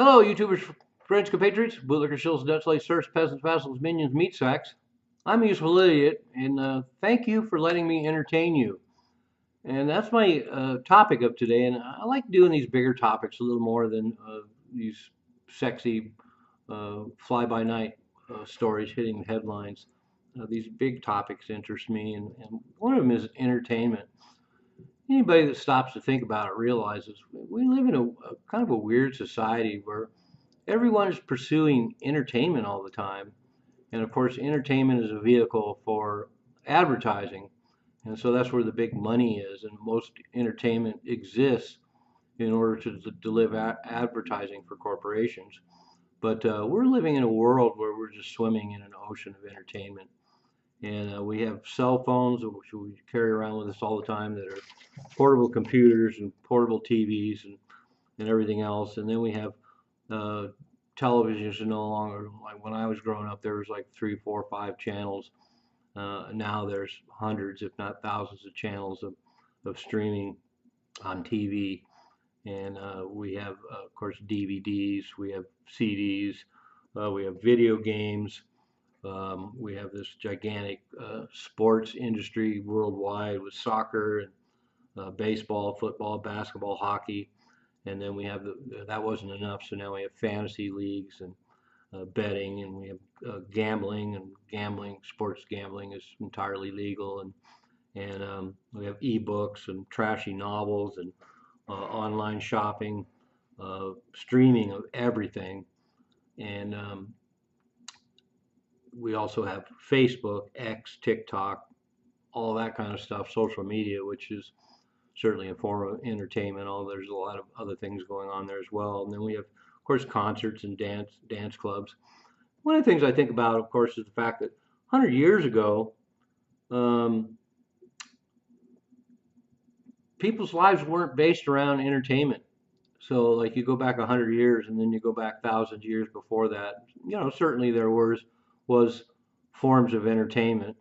Hello, YouTubers, friends, compatriots, bootlickers, shills, Dutch serfs, peasants, vassals, minions, meat sacks. I'm a useful idiot, and thank you for letting me entertain you. And that's my topic of today. And I like doing these bigger topics a little more than these sexy fly-by-night stories hitting the headlines. These big topics interest me, and one of them is entertainment. Anybody that stops to think about it realizes we live in a kind of a weird society where everyone is pursuing entertainment all the time. And of course, entertainment is a vehicle for advertising. And so that's where the big money is. And most entertainment exists in order to deliver advertising for corporations. But we're living in a world where we're just swimming in an ocean of entertainment. And we have cell phones, which we carry around with us all the time, that are portable computers and portable TVs and everything else. And then we have uh, television is no longer like when I was growing up. There was like three, four, five channels. Now there's hundreds, if not thousands, of channels of streaming on TV, and we have, of course, DVDs. We have CDs. We have video games. We have this gigantic sports industry worldwide with soccer and baseball, football, basketball, hockey. And then we have that wasn't enough, so now we have fantasy leagues and betting, and we have gambling, and sports gambling is entirely legal, and we have ebooks and trashy novels and online shopping, streaming of everything, and we also have Facebook, X, TikTok, all that kind of stuff, social media, which is certainly a form of entertainment. Although there's a lot of other things going on there as well. And then we have, of course, concerts and dance clubs. One of the things I think about, of course, is the fact that 100 years ago, um, people's lives weren't based around entertainment. So, like, you go back 100 years, and then you go back thousands of years before that. Certainly there was forms of entertainment.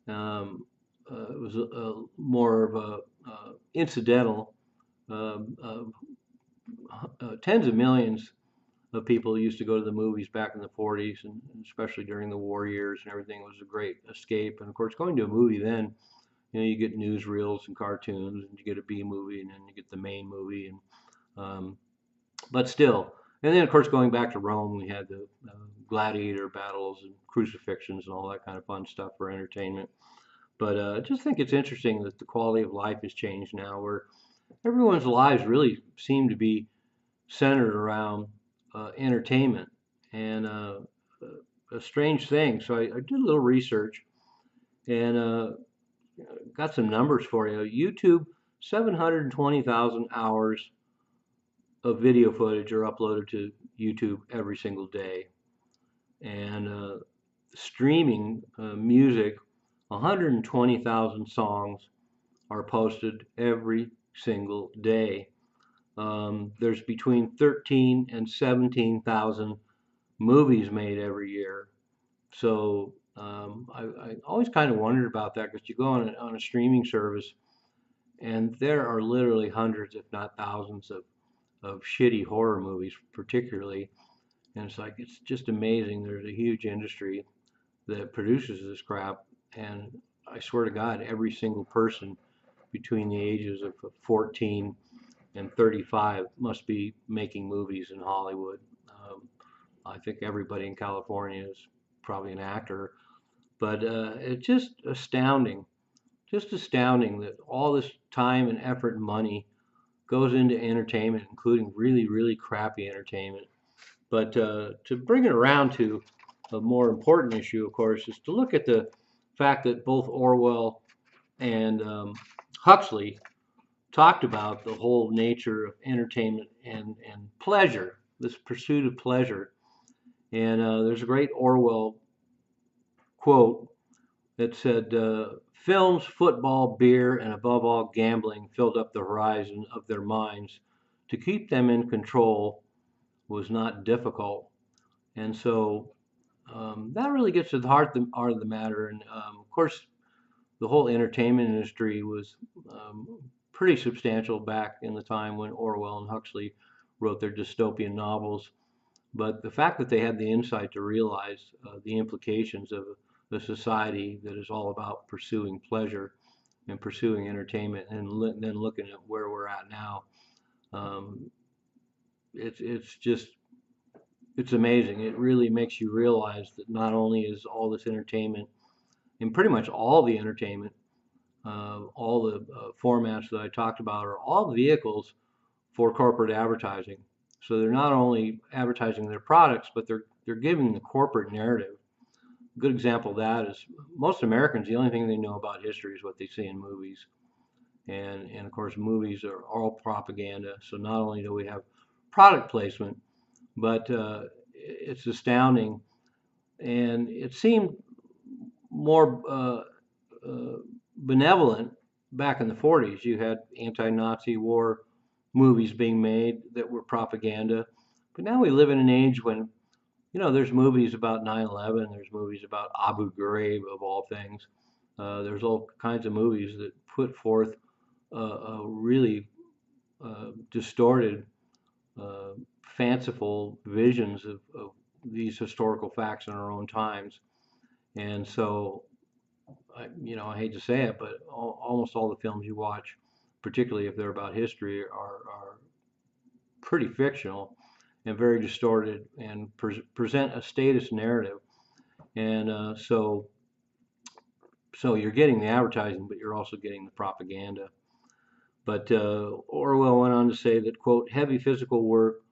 Um, it was more of a incidental. Tens of millions of people used to go to the movies back in the 40s, and especially during the war years and everything. It was a great escape. And of course, going to a movie then, you get newsreels and cartoons, and you get a B movie, and then you get the main movie, and but still. And then, of course, going back to Rome, we had the gladiator battles and crucifixions and all that kind of fun stuff for entertainment. But I just think it's interesting that the quality of life has changed now, where everyone's lives really seem to be centered around entertainment, and a strange thing. So I did a little research and got some numbers for you. YouTube, 720,000 hours of video footage are uploaded to YouTube every single day, and streaming music, 120,000 songs are posted every single day. There's between 13 and 17,000 movies made every year. So I always kind of wondered about that, because you go on a streaming service, and there are literally hundreds, if not thousands, of shitty horror movies, particularly. And it's like, it's just amazing. There's a huge industry that produces this crap. And I swear to God, every single person between the ages of 14 and 35 must be making movies in Hollywood. I think everybody in California is probably an actor, but it's just astounding that all this time and effort and money goes into entertainment, including really, really crappy entertainment. But to bring it around to a more important issue, of course, is to look at the fact that both Orwell and Huxley talked about the whole nature of entertainment and pleasure, this pursuit of pleasure. And there's a great Orwell quote that said, films, football, beer, and above all gambling filled up the horizon of their minds. To keep them in control was not difficult. And so that really gets to the heart of the matter. And of course, the whole entertainment industry was pretty substantial back in the time when Orwell and Huxley wrote their dystopian novels. But the fact that they had the insight to realize the implications of a society that is all about pursuing pleasure and pursuing entertainment, and then looking at where we're at now, um, it's just it's amazing. It really makes you realize that not only is all this entertainment, and pretty much all the entertainment, all the formats that I talked about, are all vehicles for corporate advertising. So they're not only advertising their products, but they're giving the corporate narrative. A good example of that is most Americans, the only thing they know about history is what they see in movies. And of course, movies are all propaganda. So not only do we have product placement, but it's astounding. And it seemed more benevolent back in the 40s. You had anti-Nazi war movies being made that were propaganda. But now we live in an age when, there's movies about 9/11, there's movies about Abu Ghraib, of all things. There's all kinds of movies that put forth really distorted, uh, fanciful visions of these historical facts in our own times. And so, I hate to say it, but almost all the films you watch, particularly if they're about history, are pretty fictional and very distorted and present a status narrative. And so you're getting the advertising, but you're also getting the propaganda. But Orwell went on to say that, quote, heavy physical work,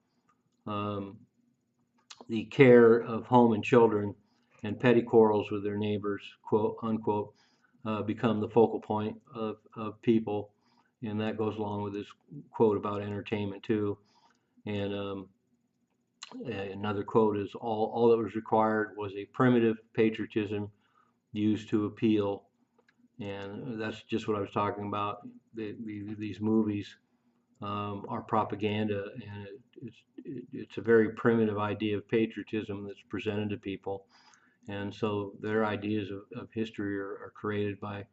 um, the care of home and children, and petty quarrels with their neighbors, quote unquote, become the focal point of people. And that goes along with this quote about entertainment, too. And another quote is all that was required was a primitive patriotism used to appeal. And that's just what I was talking about. These movies are propaganda, and it's a very primitive idea of patriotism that's presented to people. And so their ideas of history are created by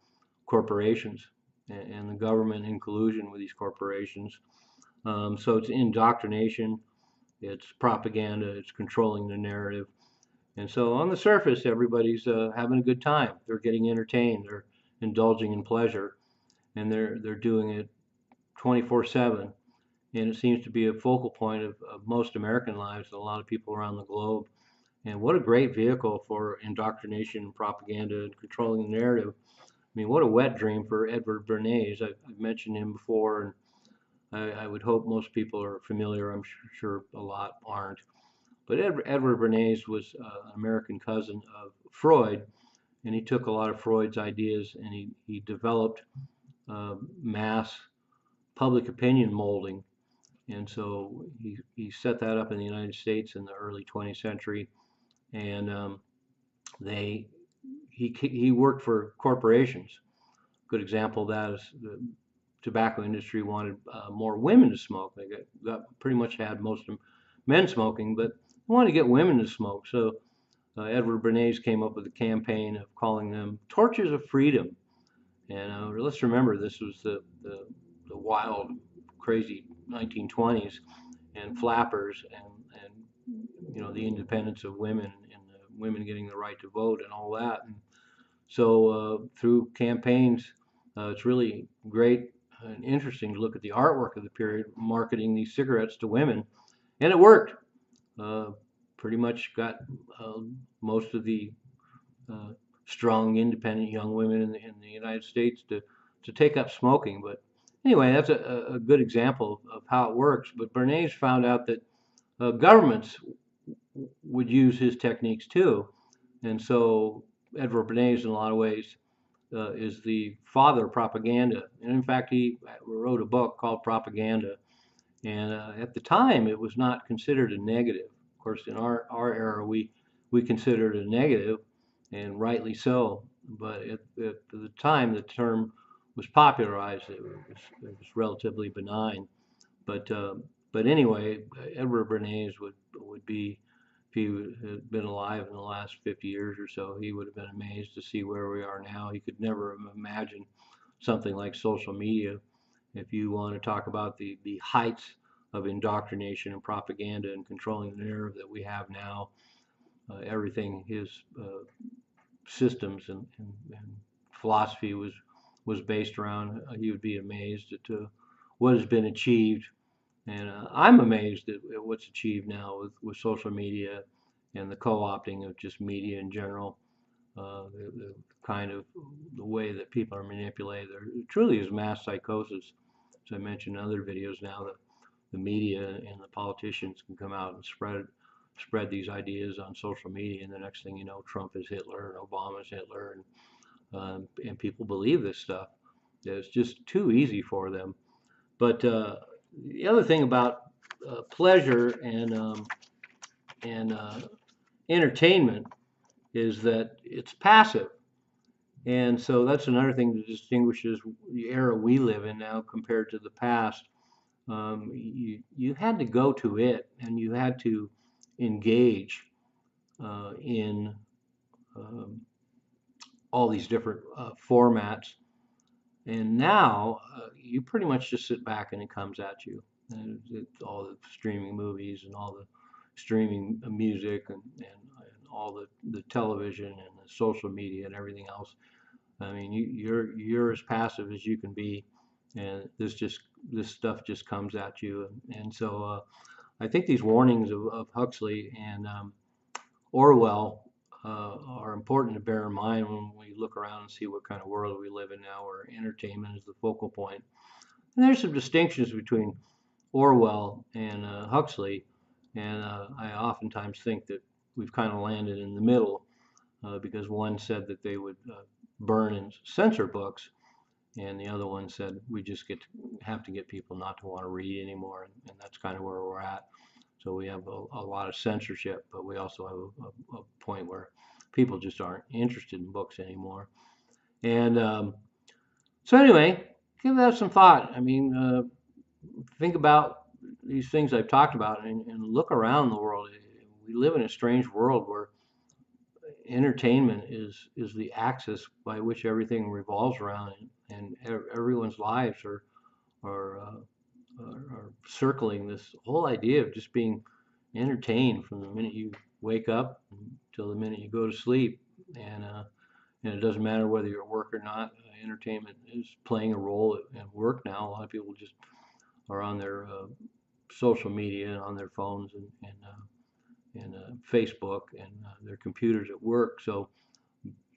corporations and the government in collusion with these corporations. So it's indoctrination, it's propaganda, it's controlling the narrative. And so on the surface, everybody's having a good time. They're getting entertained. They're indulging in pleasure, and they're doing it 24/7. And it seems to be a focal point of most American lives and a lot of people around the globe. And what a great vehicle for indoctrination and propaganda and controlling the narrative. I mean, what a wet dream for Edward Bernays. I've mentioned him before, and I would hope most people are familiar. I'm sure a lot aren't. But Edward Bernays was an American cousin of Freud, and he took a lot of Freud's ideas and he developed mass public opinion molding. And so he set that up in the United States in the early 20th century. And he worked for corporations. Good example of that is the tobacco industry wanted more women to smoke. They pretty much had most of men smoking, but they wanted to get women to smoke. So Edward Bernays came up with a campaign of calling them torches of freedom. And let's remember, this was the wild, crazy 1920s, and flappers, and the independence of women, and women getting the right to vote and all that. And so through campaigns, it's really great and interesting to look at the artwork of the period marketing these cigarettes to women, and it worked. Uh, Pretty much got most of the strong, independent young women in the United States to take up smoking. But anyway, that's a good example of how it works. But Bernays found out that governments would use his techniques too. And so Edward Bernays, in a lot of ways, is the father of propaganda. And in fact, he wrote a book called Propaganda. And at the time, it was not considered a negative. Of course, in our era, we considered it a negative, and rightly so. But at the time the term was popularized, it was relatively benign. But but anyway, Edward Bernays would be, if he had been alive in the last 50 years or so, he would have been amazed to see where we are now. He could never have imagined something like social media. If you want to talk about the heights of indoctrination and propaganda and controlling the narrative that we have now. Everything his systems and philosophy was based around, you would be amazed at what has been achieved. And I'm amazed at what's achieved now with social media and the co-opting of just media in general. The kind of the way that people are manipulated. There truly is mass psychosis. As I mentioned in other videos now, that the media and the politicians can come out and spread these ideas on social media, and the next thing you know, Trump is Hitler and Obama's Hitler, and people believe this stuff. It's just too easy for them. But the other thing about pleasure and entertainment is that it's passive. And so that's another thing that distinguishes the era we live in now compared to the past. You had to go to it, and you had to engage in all these different formats. And now you pretty much just sit back and it comes at you. And all the streaming movies and all the streaming music and all the television and the social media and everything else. I mean, you're as passive as you can be, and this stuff just comes at you. And so I think these warnings of Huxley and Orwell are important to bear in mind when we look around and see what kind of world we live in now, where entertainment is the focal point. And there's some distinctions between Orwell and Huxley, and I oftentimes think that we've kind of landed in the middle because one said that they would burn and censor books, and the other one said we just have to get people not to want to read anymore, and that's kind of where we're at. So we have a lot of censorship, but we also have a point where people just aren't interested in books anymore. And so anyway, give that some thought. I mean, think about these things I've talked about and look around the world. We live in a strange world where entertainment is the axis by which everything revolves around, and everyone's lives are circling this whole idea of just being entertained from the minute you wake up until the minute you go to sleep. And it doesn't matter whether you're at work or not. Entertainment is playing a role at work now. A lot of people just are on their social media and on their phones and Facebook and their computers at work. So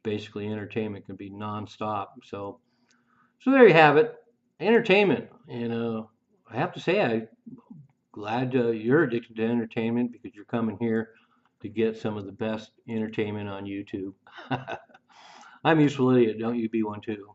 basically, entertainment can be nonstop. So there you have it, entertainment. And I have to say, I'm glad you're addicted to entertainment, because you're coming here to get some of the best entertainment on YouTube. I'm a useful idiot. Don't you be one too.